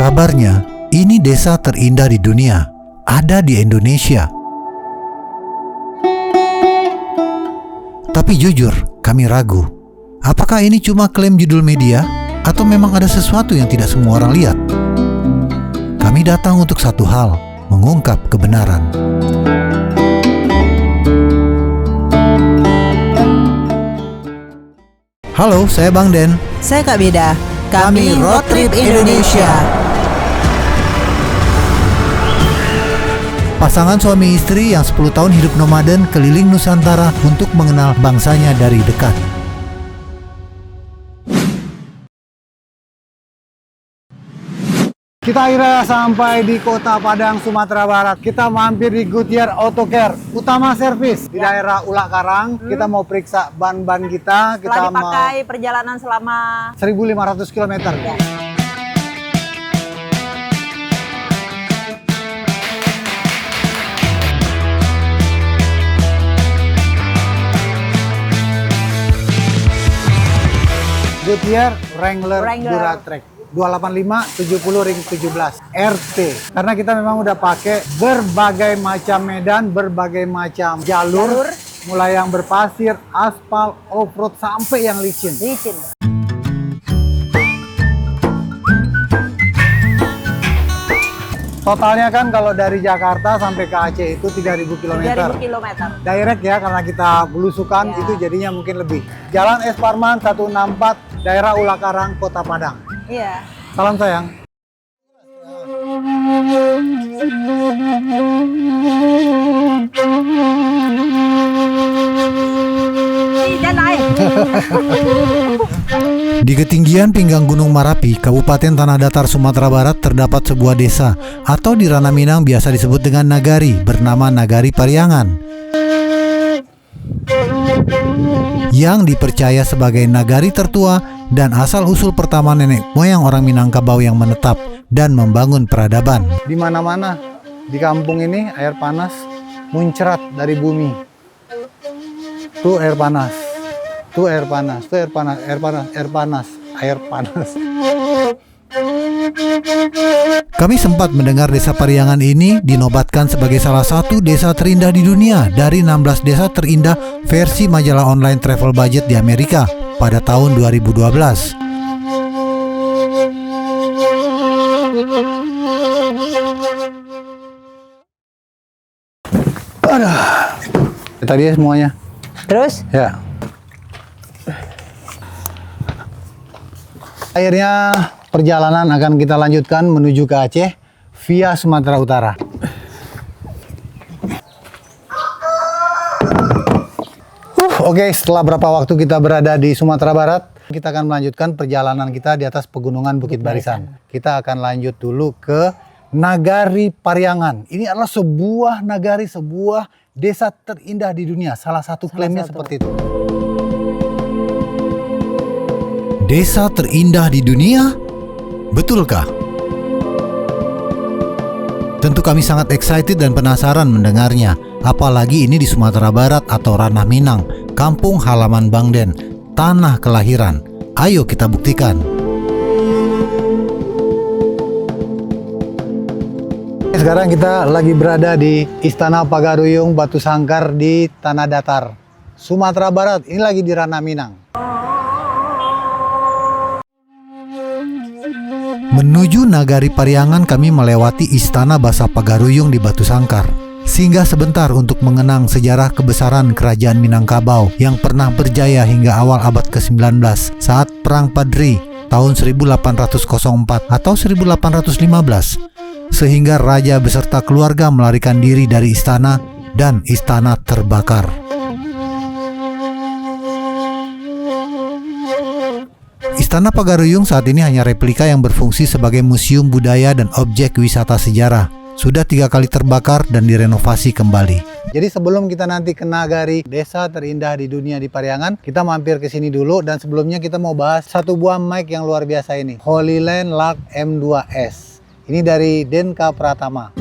Kabarnya, ini desa terindah di dunia, ada di Indonesia. Tapi jujur, kami ragu. Apakah ini cuma klaim judul media, atau memang ada sesuatu yang tidak semua orang lihat? Kami datang untuk satu hal, mengungkap kebenaran. Halo, saya Bang Den. Saya Kak Beda. Kami Road Trip Indonesia. Pasangan suami istri yang 10 tahun hidup nomaden keliling Nusantara untuk mengenal bangsanya dari dekat. Kita akhirnya sampai di Kota Padang, Sumatera Barat. Kita mampir di Goodyear Auto Care, Utama Servis di daerah Ulak Karang. Kita mau periksa ban-ban kita. Setelah dipakai perjalanan selama 1.500 km. Ya. Goodyear Wrangler Duratrack 285 70 ring 17 RT. Karena kita memang udah pakai berbagai macam medan, berbagai macam jalur. Mulai yang berpasir, aspal, off-road sampai yang licin. Totalnya kan kalau dari Jakarta sampai ke Aceh itu 3.000 km. 3.000 km. Direct ya, karena kita belusukan itu jadinya mungkin lebih. Jalan Es Parman 164, daerah Ulak Karang, Kota Padang. Iya. Salam sayang. Di ketinggian pinggang Gunung Marapi, Kabupaten Tanah Datar, Sumatera Barat, terdapat sebuah desa atau di Ranah Minang biasa disebut dengan nagari, bernama Nagari Pariangan, yang dipercaya sebagai nagari tertua dan asal-usul pertama nenek moyang orang Minangkabau yang menetap dan membangun peradaban. Di mana-mana di kampung ini air panas muncrat dari bumi. Tuh air panas. Tuh air panas, tuh air panas, air panas, air panas, air panas. Kami sempat mendengar desa Pariangan ini dinobatkan sebagai salah satu desa terindah di dunia dari 16 desa terindah versi majalah online Travel Budget di Amerika pada tahun 2012. Aduh. Tadi ya semuanya. Terus? Ya. Akhirnya perjalanan akan kita lanjutkan menuju ke Aceh via Sumatera Utara. Oke, setelah berapa waktu kita berada di Sumatera Barat, kita akan melanjutkan perjalanan kita di atas pegunungan Bukit Barisan. Kita akan lanjut dulu ke Nagari Pariangan. Ini adalah sebuah nagari, sebuah desa terindah di dunia. Salah satu klaimnya seperti itu. Desa terindah di dunia? Betulkah? Tentu kami sangat excited dan penasaran mendengarnya. Apalagi ini di Sumatera Barat atau Ranah Minang, kampung halaman Bang Den, tanah kelahiran. Ayo kita buktikan. Sekarang kita lagi berada di Istana Pagaruyung Batu Sangkar di Tanah Datar, Sumatera Barat. Ini lagi di Ranah Minang. Menuju Nagari Pariangan kami melewati Istana Basa Pagaruyung di Batu Sangkar. Singgah sebentar untuk mengenang sejarah kebesaran Kerajaan Minangkabau yang pernah berjaya hingga awal abad ke-19 saat Perang Padri tahun 1804 atau 1815. Sehingga raja beserta keluarga melarikan diri dari istana dan istana terbakar. Istana Pagaruyung saat ini hanya replika yang berfungsi sebagai museum budaya dan objek wisata sejarah. Sudah 3 kali terbakar dan direnovasi kembali. Jadi sebelum kita nanti ke Nagari, desa terindah di dunia di Pariangan, kita mampir ke sini dulu. Dan sebelumnya kita mau bahas satu buah mic yang luar biasa ini, Holyland Lark M2S. Ini dari Denka Pratama.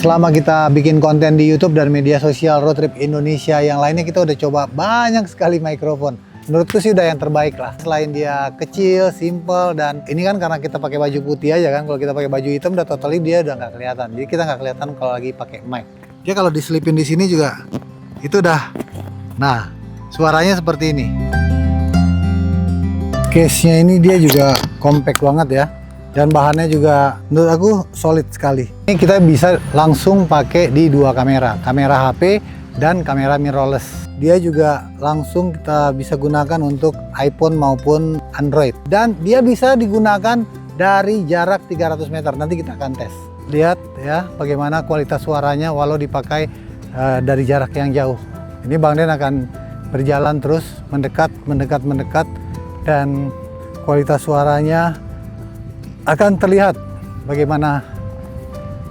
Selama kita bikin konten di YouTube dan media sosial Road Trip Indonesia yang lainnya, kita udah coba banyak sekali mikrofon. menurutku sih udah yang terbaik lah. Selain dia kecil, simple, dan ini kan karena kita pakai baju putih aja kan. Kalau kita pakai baju hitam udah totally dia udah nggak kelihatan. Jadi kita nggak kelihatan kalau lagi pakai mic. Dia kalau diselipin di sini juga itu udah. Nah, suaranya seperti ini. Case-nya ini dia juga compact banget ya. Dan bahannya juga menurut aku solid sekali. Ini kita bisa langsung pakai di dua kamera HP dan kamera mirrorless. Dia juga langsung kita bisa gunakan untuk iPhone maupun Android. Dan dia bisa digunakan dari jarak 300 meter. Nanti kita akan tes. Lihat ya bagaimana kualitas suaranya walau dipakai dari jarak yang jauh. Ini Bang Den akan berjalan terus mendekat dan kualitas suaranya akan terlihat bagaimana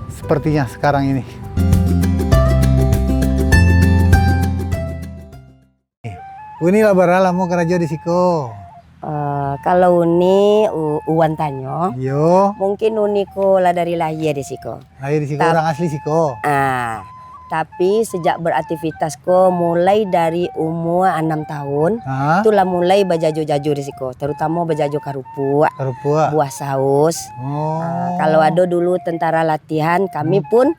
sepertinya sekarang ini. Uni lah barala mau kerja di siko. Kalau uni uwan tanyo, Yo, mungkin uni ko lah dari lahir di siko. lahir di siko orang asli siko. Tapi sejak beraktivitas ko mulai dari umur 6 tahun, Hah? itulah mulai berjaju-jaju di siko, terutama berjaju karupuk, Karupua. buah saus. Oh. Kalau ada dulu tentara latihan, kami pun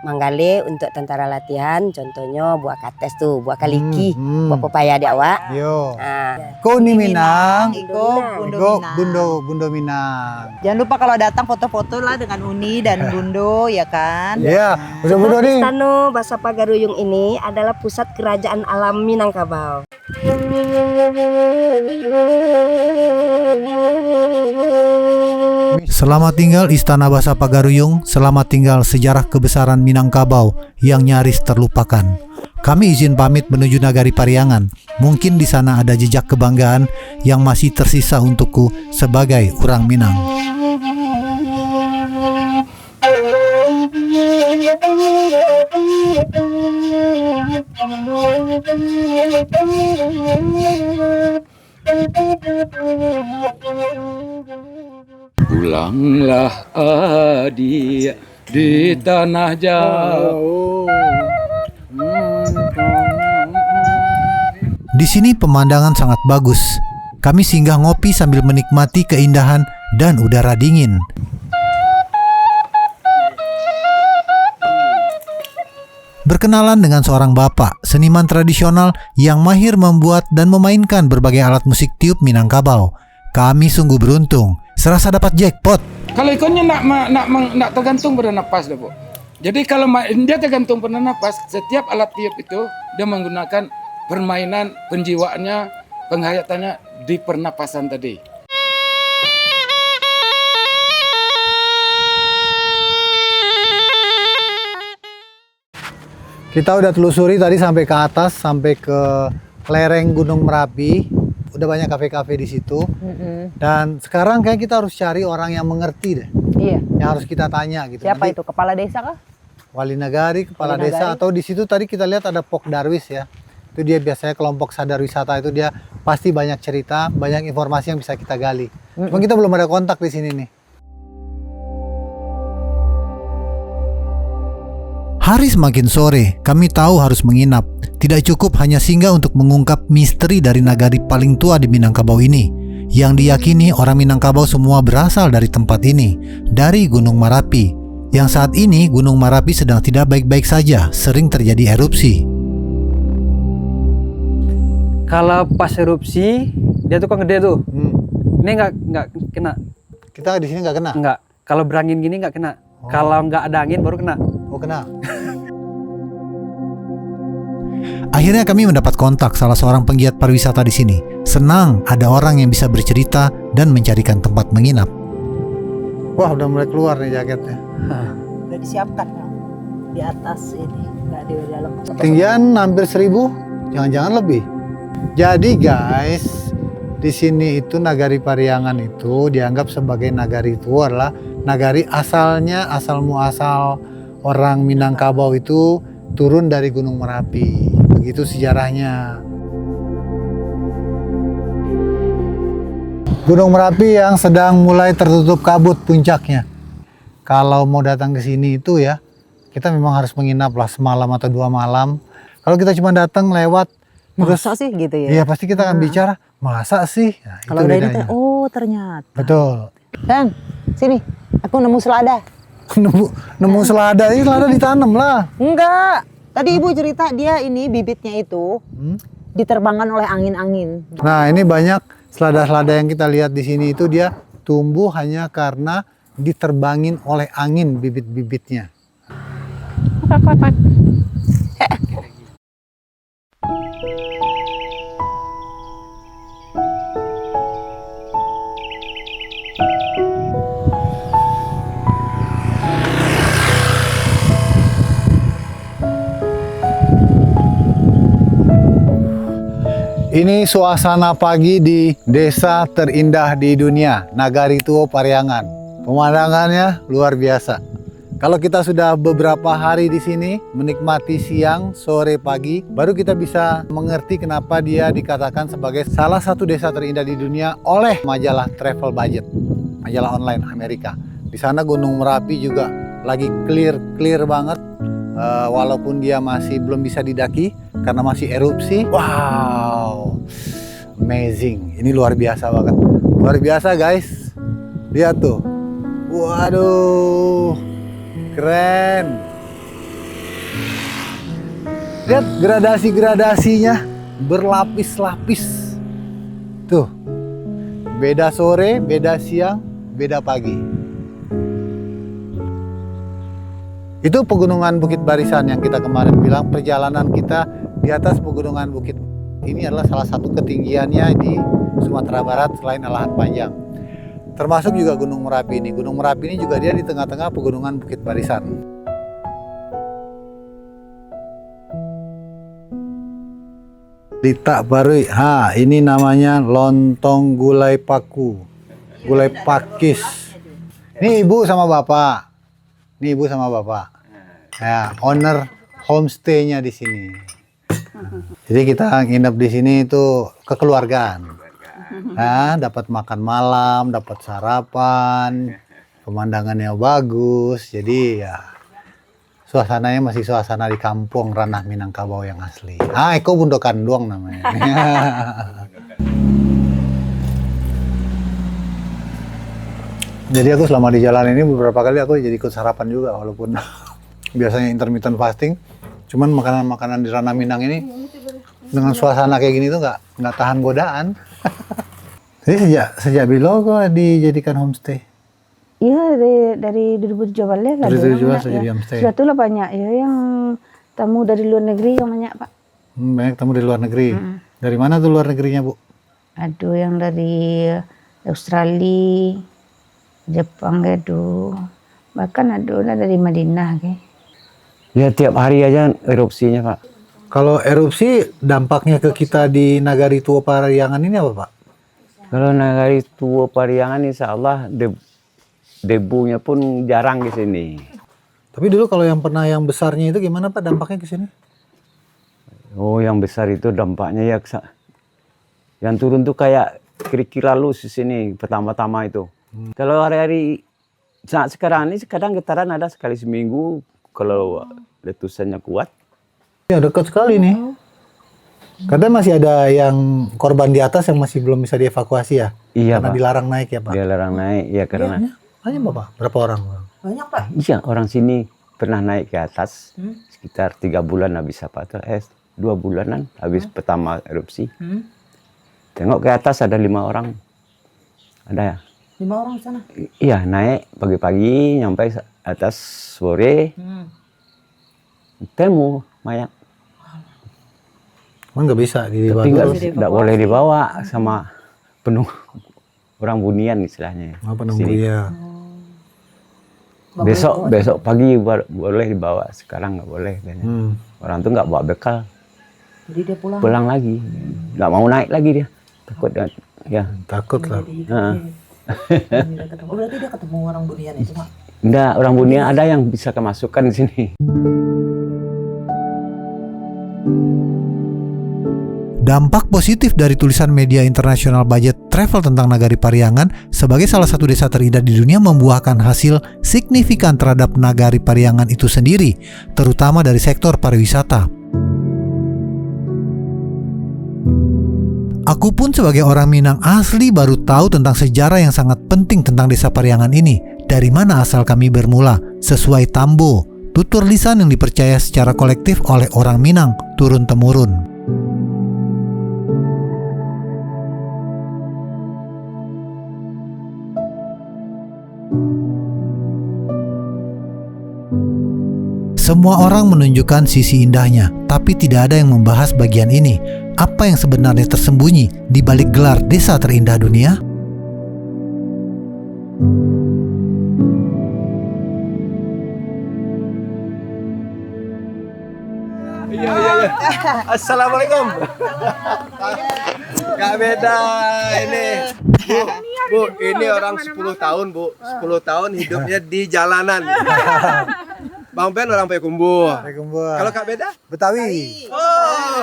manggale untuk tentara latihan, contohnya buah kates tuh, buah kaliki, buah pepaya di awak. Yo. Nah, Ko ni Minang. Iko Iko Bundo Minang. Jangan lupa kalau datang foto-foto lah dengan Uni dan Bundo ya kan. Iya, Bundo nih. Istana Basa Pagaruyung ini adalah pusat kerajaan alam Minangkabau. Selamat tinggal Istana Basa Pagaruyung, selamat tinggal sejarah kebesaran Minangkabau yang nyaris terlupakan. Kami izin pamit menuju Nagari Pariangan. Mungkin di sana ada jejak kebanggaan yang masih tersisa untukku sebagai orang Minang. Pulanglah adik di tanah jauh. Di sini pemandangan sangat bagus. Kami singgah ngopi sambil menikmati keindahan dan udara dingin. Berkenalan dengan seorang bapak, seniman tradisional yang mahir membuat dan memainkan berbagai alat musik tiup Minangkabau. Kami sungguh beruntung, serasa dapat jackpot. Kalau ikonnya nak tergantung pada napas dah, Bu. Jadi kalau dia tergantung pada napas, setiap alat tiup itu dia menggunakan permainan penjiwaannya, penghayatannya di pernapasan tadi. Kita udah telusuri tadi sampai ke atas, sampai ke lereng Gunung Merapi. Udah banyak kafe-kafe di situ. Dan sekarang kayak kita harus cari orang yang mengerti deh. Iya. Yang harus kita tanya gitu. Siapa Nanti itu? Kepala desa kah? Wali Nagari, kepala Wali desa, Nagari. atau di situ tadi kita lihat ada Pok Darwis ya. Itu dia biasanya kelompok sadar wisata itu dia pasti banyak cerita, banyak informasi yang bisa kita gali. Cuma kita belum ada kontak di sini nih. Hari semakin sore, kami tahu harus menginap. Tidak cukup hanya singgah untuk mengungkap misteri dari nagari paling tua di Minangkabau ini. Yang diyakini orang Minangkabau semua berasal dari tempat ini, dari Gunung Merapi. Yang saat ini Gunung Merapi sedang tidak baik-baik saja, sering terjadi erupsi. Kalau pas erupsi dia tuh kan gede tuh. Ini nggak kena. Kita di sini nggak kena. Nggak. Kalau berangin gini nggak kena. Kalau nggak ada angin baru kena. Oh kena. Akhirnya kami mendapat kontak salah seorang penggiat pariwisata di sini. Senang ada orang yang bisa bercerita dan mencarikan tempat menginap. Wah udah mulai keluar nih jaketnya. Udah disiapkan ya. Di atas ini, nggak di dalam. Ketinggian hampir 1000, jangan-jangan lebih. Jadi guys, di sini itu Nagari Pariangan itu dianggap sebagai nagari itu adalah nagari asalnya, asal muasal orang Minangkabau itu turun dari Gunung Merapi. Begitu sejarahnya. Gunung Merapi yang sedang mulai tertutup kabut puncaknya. Kalau mau datang ke sini itu ya, kita memang harus menginap lah semalam atau 2 malam. Kalau kita cuma datang lewat Masa sih gitu ya? Iya pasti kita akan bicara masa sih. Nah, Kalau itu udah ini bedanya. oh ternyata. Betul. Dan sini, aku nemu selada. nemu selada, ini selada ditanam lah. Enggak. Tadi ibu cerita dia ini bibitnya itu diterbangkan oleh angin-angin. Nah ini banyak selada-selada yang kita lihat di sini itu dia tumbuh hanya karena diterbangin oleh angin bibit-bibitnya. Ini suasana pagi di desa terindah di dunia, Nagari Tuo Pariangan. Pemandangannya luar biasa. Kalau kita sudah beberapa hari di sini menikmati siang, sore, pagi, baru kita bisa mengerti kenapa dia dikatakan sebagai salah satu desa terindah di dunia oleh majalah Travel Budget, majalah online Amerika. Di sana Gunung Merapi juga lagi clear banget, walaupun dia masih belum bisa didaki karena masih erupsi. Wow, amazing. Ini luar biasa banget. Luar biasa guys. Lihat tuh. Waduh, keren. Lihat gradasi-gradasinya berlapis-lapis. Tuh, beda sore, beda siang, beda pagi. Itu pegunungan Bukit Barisan yang kita kemarin bilang perjalanan kita di atas pegunungan Bukit ini adalah salah satu ketinggiannya di Sumatera Barat selain Alahan Panjang. Termasuk juga Gunung Merapi ini. Gunung Merapi ini juga dia di tengah-tengah pegunungan Bukit Barisan. Lita Barui. Ini namanya lontong gulai paku. Gulai pakis. Ini ibu sama bapak. Ini ibu sama bapak. Ya, owner homestay-nya di sini. Jadi kita nginep di sini itu kekeluargaan. Nah, dapat makan malam, dapat sarapan, pemandangannya bagus. Jadi ya suasananya masih suasana di kampung Ranah Minangkabau yang asli. Eko Bundokan doang namanya. Jadi aku selama di jalan ini beberapa kali aku jadi ikut sarapan juga, walaupun biasanya intermittent fasting. Cuman makanan-makanan di Ranah Minang ini dengan suasana kayak gini tuh nggak tahan godaan. Jadi sejak bilo kok dijadikan homestay. Iya dari 2017 lah. Dari 2017 jadi homestay. Sudah tuh lah banyak ya yang tamu dari luar negeri yang banyak Pak. Banyak tamu dari luar negeri. Dari mana tuh luar negerinya Bu? Ada yang dari Australia, Jepang gitu. Bahkan ada dari Madinah ke. Ya tiap hari aja erupsinya Pak. Kalau erupsi dampaknya ke kita di Nagari Tuo Pariangan ini apa Pak? Kalau Nagari Tuo Pariangan insya Allah debunya pun jarang di sini. Tapi dulu kalau yang pernah yang besarnya itu gimana Pak dampaknya ke sini? Oh yang besar itu dampaknya ya yang turun tuh kayak kerikil lalu di sini pertama-tama itu. Kalau hari-hari saat sekarang ini kadang getaran ada sekali seminggu kalau letusannya kuat. Ya dekat sekali nih. Katanya masih ada yang korban di atas yang masih belum bisa dievakuasi ya? Iya Karena Pak. dilarang naik ya Pak? Dilarang naik ya karena. Hanya Bapak? Berapa orang? Banyak Pak. Iya orang sini pernah naik ke atas sekitar 3 bulan habis apa tuh 2 bulanan habis pertama erupsi. Tengok ke atas ada 5 orang. Ada ya? 5 orang sana. Iya naik pagi-pagi nyampe atas sore. Temu mayat. Emang nggak bisa dibawa? Tapi nggak boleh dibawa sama penuh orang bunian istilahnya. Apa nunggu Sini. ya? Besok pagi boleh dibawa, sekarang nggak boleh. Orang tuh nggak bawa bekal. Jadi dia pulang. Pulang lagi, nggak mau naik lagi dia, takut ya. Takut lah. Oh, berarti dia ketemu orang bunian itu Pak? Enggak, orang bunian ada yang bisa kemasukan di sini. Dampak positif dari tulisan media internasional budget travel tentang Nagari Pariangan sebagai salah satu desa terindah di dunia membuahkan hasil signifikan terhadap Nagari Pariangan itu sendiri, terutama dari sektor pariwisata. Aku pun sebagai orang Minang asli baru tahu tentang sejarah yang sangat penting tentang desa Pariangan ini. Dari mana asal kami bermula, sesuai Tambo, tutur lisan yang dipercaya secara kolektif oleh orang Minang turun-temurun. Semua orang menunjukkan sisi indahnya, tapi tidak ada yang membahas bagian ini. Apa yang sebenarnya tersembunyi di balik gelar desa terindah dunia? Assalamualaikum. Gak beda ini. Bu, ini orang 10 tahun, Bu. 10 tahun hidupnya di jalanan. Bang Ben orang Payakumbuh. Kalau Kak Beda? Betawi. Oh.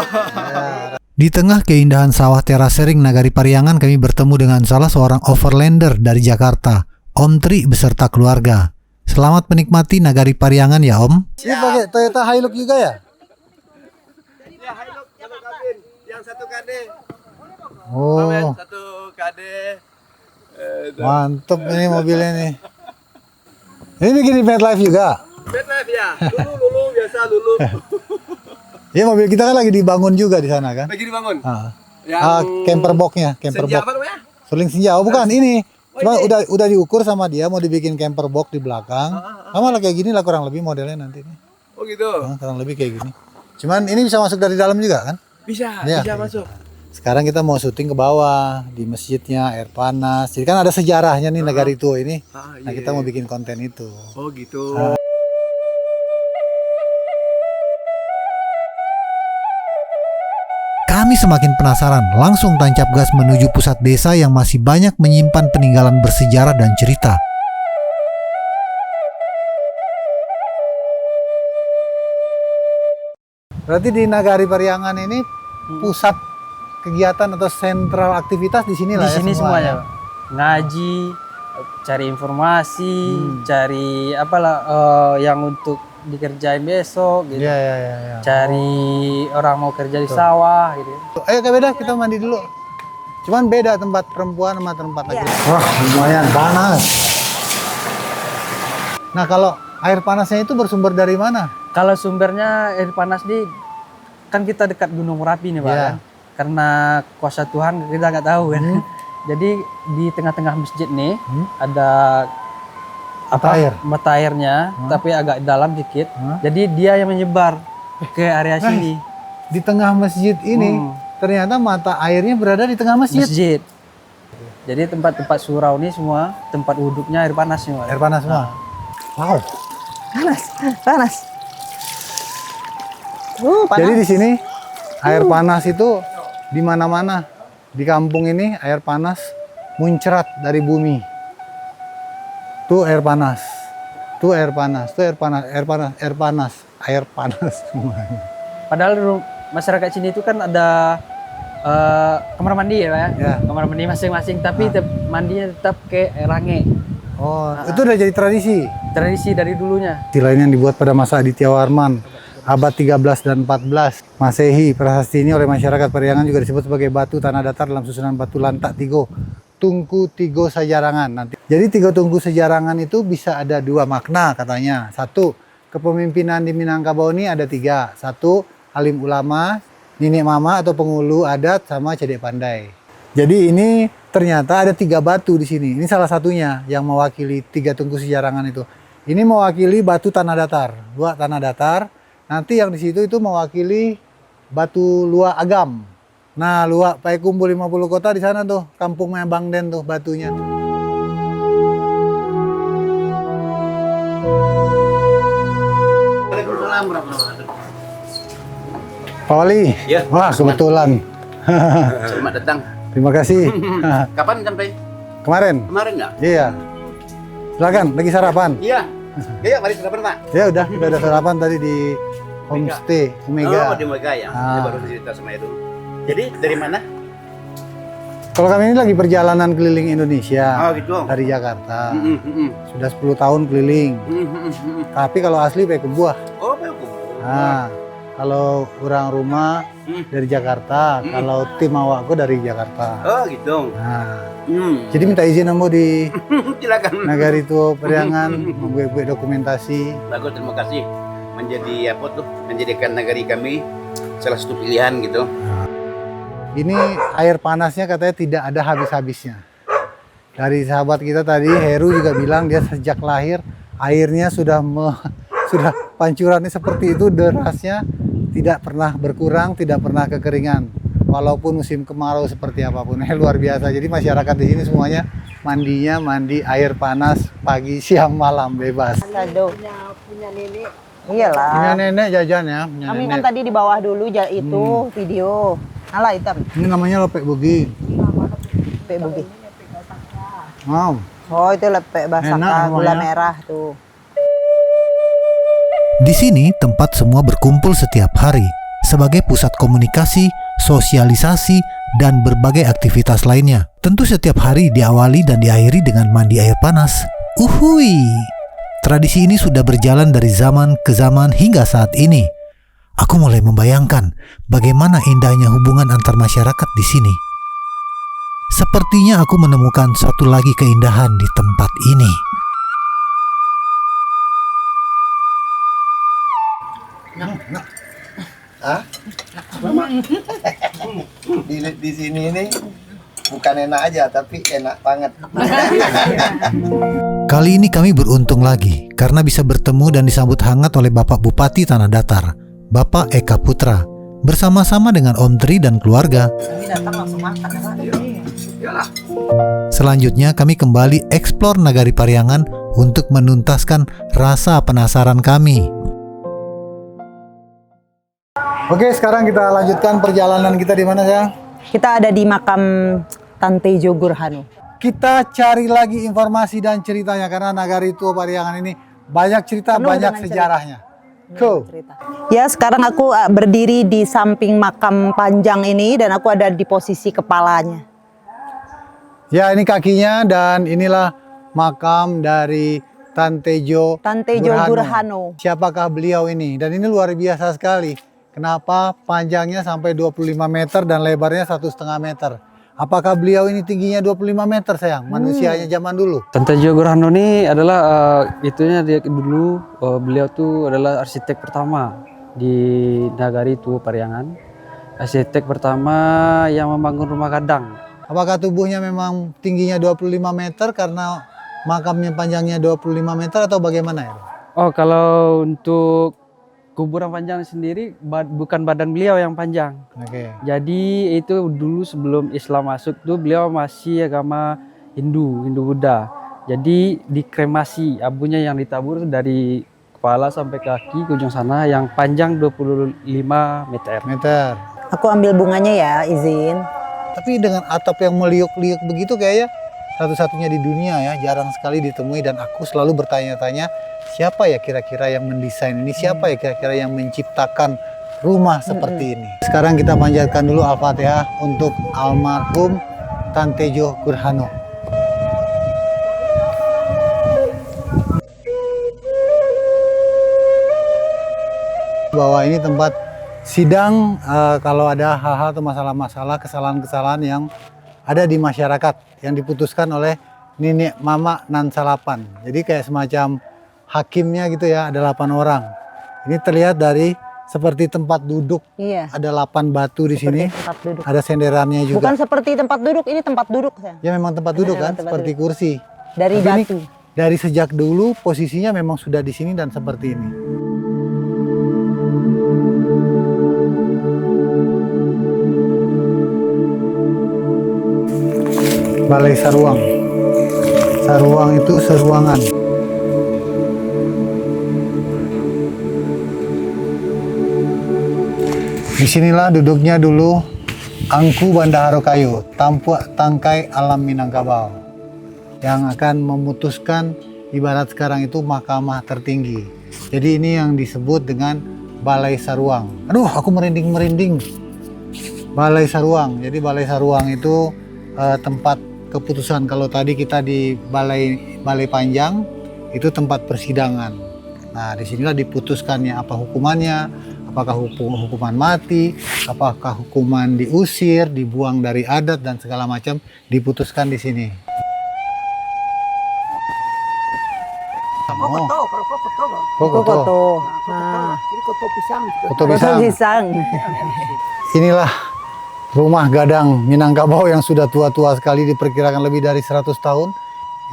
Di tengah keindahan sawah terasering Nagari Pariangan, kami bertemu dengan salah seorang overlander dari Jakarta, Om Tri beserta keluarga. Selamat menikmati Nagari Pariangan ya Om. Ini pakai Toyota Hilux juga ya? Ya, Hilux satu kabin, yang satu KD. Oh, Satu KD. mantep ini mobilnya nih. Ini bikin di MetLife juga? MetLife ya, lulu biasa lulu. Ya mobil kita kan lagi dibangun juga di sana kan? Lagi dibangun. Yang camper boxnya, camper Senja box. apa namanya? Suling senja. Oh bukan ini. Cuma udah diukur sama dia mau dibikin camper box di belakang. Sama lah kayak gini lah kurang lebih modelnya nanti nih. Oh gitu. Kurang lebih kayak gini. Cuman ini bisa masuk dari dalam juga kan? Bisa, Ya. bisa masuk. Sekarang kita mau syuting ke bawah di masjidnya, air panas. Jadi kan ada sejarahnya nih Nagari Tua ini. Nah kita mau bikin konten itu. Oh gitu. Kami semakin penasaran, langsung tancap gas menuju pusat desa yang masih banyak menyimpan peninggalan bersejarah dan cerita. Berarti di Nagari Pariangan ini pusat kegiatan atau sentral aktivitas di sini lah Di ya sini semua semuanya. ya? Ngaji, cari informasi, cari apalah yang untuk dikerjain besok gitu. Iya, iya, iya. Ya. Cari orang mau kerja di sawah gitu. Ayo Kak Beda kita mandi dulu. Cuman beda tempat perempuan sama tempat laki. Wah lumayan panas. Nah kalau air panasnya itu bersumber dari mana? Kalau sumbernya air panas di kan kita dekat Gunung Merapi nih Pak Iya. kan. Karena kuasa Tuhan kita nggak tahu kan. Jadi di tengah-tengah masjid nih ada mata airnya tapi agak dalam dikit. Jadi dia yang menyebar ke area sini. Di tengah masjid ini ternyata mata airnya berada di tengah masjid. Masjid. Jadi tempat-tempat surau ini semua tempat wuduknya air panas semua. Air panas semua. Wow. Panas. Panas. Jadi di sini air panas itu di mana-mana di kampung ini air panas muncrat dari bumi. Tuh air panas. Tuh air panas. Tuh air panas. Air panas. Air panas. Air panas semuanya. Padahal masyarakat sini itu kan ada kamar mandi ya Pak ya. Ya. Kamar mandi masing-masing tapi mandinya tetap ke range. Oh, itu udah jadi tradisi. Tradisi dari dulunya. Istilah ini yang dibuat pada masa Aditya Warman, abad 13 dan 14 Masehi. Prasasti ini oleh masyarakat Pariangan juga disebut sebagai batu tanah datar dalam susunan batu lantak tigo, tungku tigo sajarangan. Nanti. Jadi tiga tungku sajarangan itu bisa ada dua makna katanya. Satu, kepemimpinan di Minangkabau ini ada tiga. Satu, alim ulama, nenek mama atau pengulu adat sama cedek pandai. Jadi ini ternyata ada tiga batu di sini. Ini salah satunya yang mewakili tiga tungku sejarangan itu. Ini mewakili batu tanah datar, dua tanah datar. Nanti yang di situ itu mewakili batu Lua Agam. Nah, Lua Payakumbuh 50 kota di sana tuh, kampungnya Bang Den tuh batunya. Pak Wali, Ya. wah kebetulan. Selamat datang. Terima kasih. Kapan sampai? Kemarin? Kemarin nggak? Iya. Silakan, lagi sarapan. Iya. Ya, mari sarapan Pak. Ya udah sarapan tadi di homestay Omega. Oh, di Omega ya. Saya baru cerita sama itu. Jadi dari mana? Kalau kami ini lagi perjalanan keliling Indonesia Oh gitu. dari Jakarta. Sudah 10 tahun keliling. Tapi kalau asli Payakumbuh. Oh, Payakumbuh. Nah, Kalau orang rumah dari Jakarta, kalau tim awakku dari Jakarta. Oh gitu. Nah, jadi minta izin ambo di Silakan. Nagari Tua Pariangan membuat dokumentasi. Bagus, terima kasih. Menjadi apa tuh? Menjadikan nagari kami salah satu pilihan gitu. Ini air panasnya katanya tidak ada habis-habisnya. Dari sahabat kita tadi, Heru juga bilang dia sejak lahir airnya sudah pancurannya seperti itu, derasnya tidak pernah berkurang, tidak pernah kekeringan. Walaupun musim kemarau seperti apapun, luar biasa. Jadi masyarakat di sini semuanya mandinya mandi air panas pagi, siang, malam bebas. Punya nenek. Iyalah. Punya nenek jajan ya. Punya Kami nenek. kan tadi di bawah dulu itu video. Alah hitam. Ini namanya lepek bugi. Lepek bugi. Wow. Oh itu lepek Enak basah gula namanya. merah tuh. Di sini tempat semua berkumpul setiap hari sebagai pusat komunikasi, sosialisasi, dan berbagai aktivitas lainnya. Tentu setiap hari diawali dan diakhiri dengan mandi air panas. Uhui! Tradisi ini sudah berjalan dari zaman ke zaman hingga saat ini. Aku mulai membayangkan bagaimana indahnya hubungan antar masyarakat di sini. Sepertinya aku menemukan satu lagi keindahan di tempat ini. Di sini ini bukan enak aja, tapi enak banget. Kali ini kami beruntung lagi karena bisa bertemu dan disambut hangat oleh Bapak Bupati Tanah Datar, Bapak Eka Putra, bersama-sama dengan Om Tri dan keluarga. Selanjutnya kami kembali eksplor Nagari Pariangan untuk menuntaskan rasa penasaran kami. Oke, sekarang kita lanjutkan perjalanan kita di mana sayang? Kita ada di makam Tante Jo Gurhanu. Kita cari lagi informasi dan ceritanya karena Nagari Tua Pariangan ini banyak cerita, Penuh banyak dengan sejarahnya. Go. Ya sekarang aku berdiri di samping makam panjang ini dan aku ada di posisi kepalanya. Ya, ini kakinya dan inilah makam dari Tante Jo Gurhanu. Siapakah beliau ini? Dan ini luar biasa sekali. Kenapa panjangnya sampai 25 meter dan lebarnya 1,5 meter? Apakah beliau ini tingginya 25 meter sayang? Manusianya zaman dulu. Tante Jo Gurhanu ini adalah itunya dia dulu beliau tuh adalah arsitek pertama di Nagari Tua Pariangan. Arsitek pertama yang membangun rumah gadang. Apakah tubuhnya memang tingginya 25 meter karena makamnya panjangnya 25 meter atau bagaimana ya? Oh, kalau untuk kuburan panjang sendiri bukan badan beliau yang panjang. Oke. Jadi itu dulu sebelum Islam masuk tuh beliau masih agama Hindu Buddha. Jadi dikremasi, abunya yang ditabur dari kepala sampai kaki ke ujung sana yang panjang 25 meter. Aku ambil bunganya ya, izin. Tapi dengan atap yang meliuk-liuk begitu kayaknya satu-satunya di dunia ya, jarang sekali ditemui dan aku selalu bertanya-tanya siapa ya kira-kira yang mendesain ini, siapa ya kira-kira yang menciptakan rumah seperti ini. Sekarang kita panjatkan dulu Al-Fatihah untuk almarhum Tante Jo Gurhanu. Bahwa ini tempat sidang kalau ada hal-hal atau masalah-masalah, kesalahan-kesalahan yang ada di masyarakat yang diputuskan oleh Nenek Mama Nan Salapan. Jadi kayak semacam hakimnya gitu ya, ada 8 orang. Ini terlihat dari seperti tempat duduk. Iya. Ada 8 batu di sini. Tempat duduk. Ada senderannya juga. Bukan seperti tempat duduk, ini tempat duduk ya. Ya memang tempat duduk kan, tempat seperti duduk. kursi. Dari Tapi ini batu. dari sejak dulu posisinya memang sudah di sini dan seperti ini. Balai Saruang. Saruang itu seruangan. Disinilah duduknya dulu Angku Bandaharo Kayu, Tampuak Tangkai Alam Minangkabau, yang akan memutuskan ibarat sekarang itu mahkamah tertinggi. Jadi ini yang disebut dengan Balai Saruang. Aduh, aku merinding-merinding. Balai Saruang. Jadi Balai Saruang itu tempat keputusan. Kalau tadi kita di Balai Panjang itu tempat persidangan. Nah, disinilah diputuskannya apa hukumannya, Apakah hukuman mati, apakah hukuman diusir, dibuang dari adat dan segala macam diputuskan di sini. Koto. Koto pisang. Inilah rumah gadang Minangkabau yang sudah tua-tua sekali, diperkirakan lebih dari 100 tahun.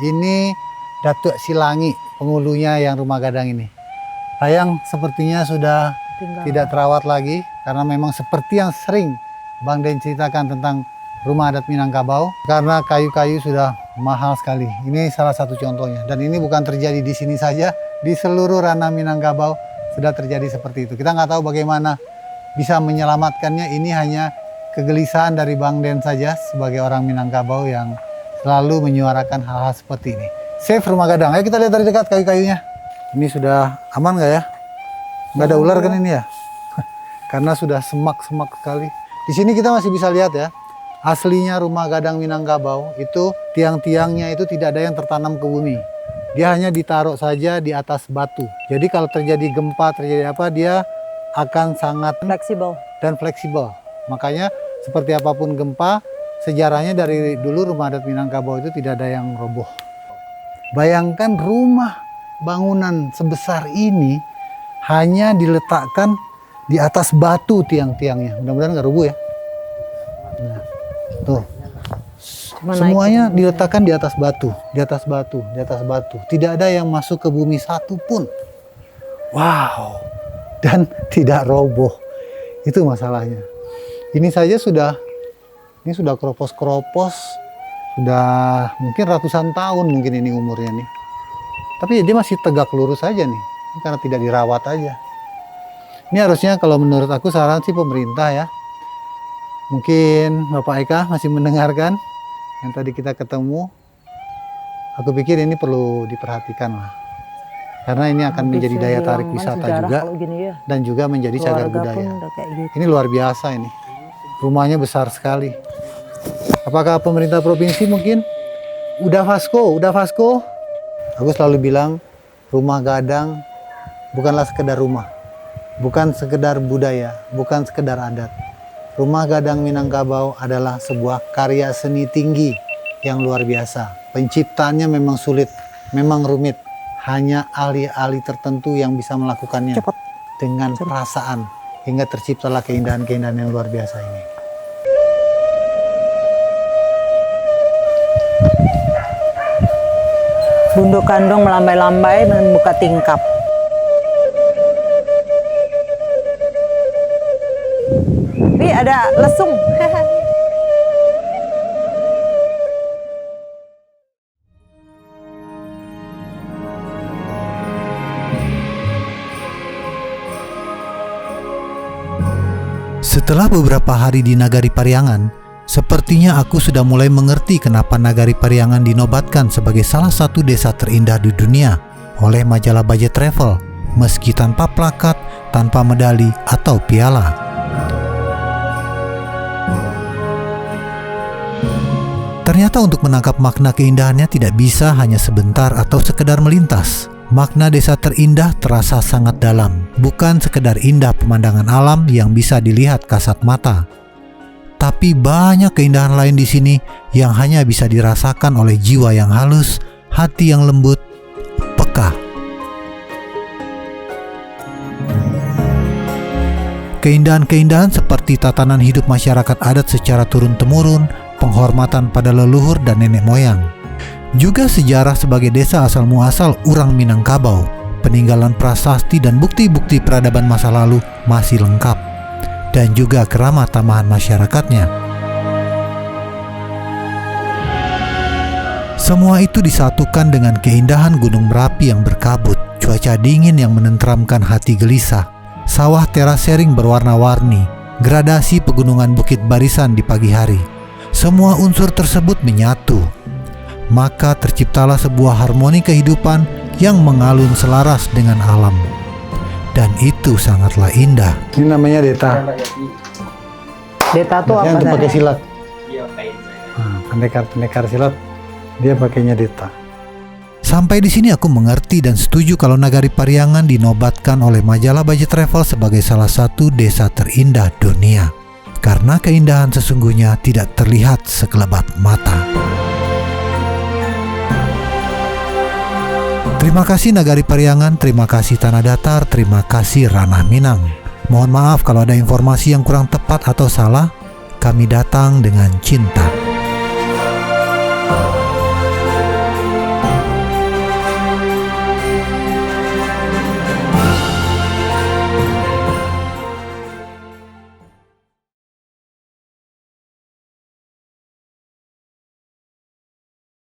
Ini Datuk Silangi penghulunya yang rumah gadang ini. Sayang sepertinya sudah tidak terawat lagi karena memang seperti yang sering Bang Den ceritakan tentang rumah adat Minangkabau, karena kayu-kayu sudah mahal sekali. Ini salah satu contohnya, dan ini bukan terjadi di sini saja, di seluruh ranah Minangkabau sudah terjadi seperti itu. Kita nggak tahu bagaimana bisa menyelamatkannya. Ini hanya kegelisahan dari Bang Den saja sebagai orang Minangkabau yang selalu menyuarakan hal-hal seperti ini. Save rumah gadang. Ayo kita lihat dari dekat kayu-kayunya. Ini sudah aman nggak ya? Nggak ada ular kan ini ya? Karena sudah semak-semak sekali. Di sini kita masih bisa lihat ya, aslinya rumah gadang Minangkabau itu tiang-tiangnya itu tidak ada yang tertanam ke bumi. Dia hanya ditaruh saja di atas batu. Jadi kalau terjadi gempa, terjadi apa, dia akan sangat Fleksibel. dan fleksibel. Makanya seperti apapun gempa, sejarahnya dari dulu rumah adat Minangkabau itu tidak ada yang roboh. Bayangkan rumah bangunan sebesar ini hanya diletakkan di atas batu tiang-tiangnya. Mudah-mudahan nggak rubuh ya. Nah, tuh. Semuanya diletakkan di atas batu, di atas batu, di atas batu. Tidak ada yang masuk ke bumi satu pun. Wow. Dan tidak roboh. Itu masalahnya. Ini saja sudah keropos-keropos. Sudah mungkin ratusan tahun mungkin ini umurnya nih. Tapi dia masih tegak lurus saja nih. Karena tidak dirawat aja. Ini harusnya kalau menurut aku saran sih pemerintah ya. Mungkin Bapak Eka masih mendengarkan yang tadi kita ketemu. Aku pikir ini perlu diperhatikan lah. Karena ini akan menjadi daya tarik wisata juga. Dan juga menjadi cagar budaya. Ini luar biasa ini. Rumahnya besar sekali. Apakah pemerintah provinsi mungkin? Udah Vasco. Aku selalu bilang rumah gadang bukanlah sekedar rumah. Bukan sekedar budaya, bukan sekedar adat. Rumah gadang Minangkabau adalah sebuah karya seni tinggi yang luar biasa. Penciptaannya memang sulit, memang rumit. Hanya ahli-ahli tertentu yang bisa melakukannya dengan perasaan. Hingga terciptalah keindahan-keindahan yang luar biasa ini. Bundo kandung melambai-lambai membuka tingkap. Tapi ada lesung. Setelah beberapa hari di Nagari Pariangan, sepertinya aku sudah mulai mengerti kenapa Nagari Pariangan dinobatkan sebagai salah satu desa terindah di dunia oleh majalah Budget Travel, meski tanpa plakat, tanpa medali atau piala. Ternyata untuk menangkap makna keindahannya tidak bisa hanya sebentar atau sekedar melintas. Makna desa terindah terasa sangat dalam, bukan sekedar indah pemandangan alam yang bisa dilihat kasat mata. Tapi banyak keindahan lain di sini yang hanya bisa dirasakan oleh jiwa yang halus, hati yang lembut, peka. Keindahan-keindahan seperti tatanan hidup masyarakat adat secara turun-temurun, penghormatan pada leluhur dan nenek moyang. Juga sejarah sebagai desa asal muasal orang Minangkabau, peninggalan prasasti dan bukti-bukti peradaban masa lalu masih lengkap. Dan juga keramah tamahan masyarakatnya. Semua itu disatukan dengan keindahan Gunung Merapi yang berkabut, cuaca dingin yang menenteramkan hati gelisah, sawah terasering berwarna-warni, gradasi pegunungan Bukit Barisan di pagi hari. Semua unsur tersebut menyatu. Maka terciptalah sebuah harmoni kehidupan yang mengalun selaras dengan alam. Dan itu sangatlah indah. Ini namanya deta. Deta tuh apa? Untuk pakai silat. Pendekar silat, dia pakainya deta. Sampai di sini aku mengerti dan setuju kalau Nagari Pariangan dinobatkan oleh majalah Budget Travel sebagai salah satu desa terindah dunia. Karena keindahan sesungguhnya tidak terlihat sekelebat mata. Terima kasih Nagari Pariangan, terima kasih Tanah Datar, terima kasih Ranah Minang. Mohon maaf kalau ada informasi yang kurang tepat atau salah. Kami datang dengan cinta.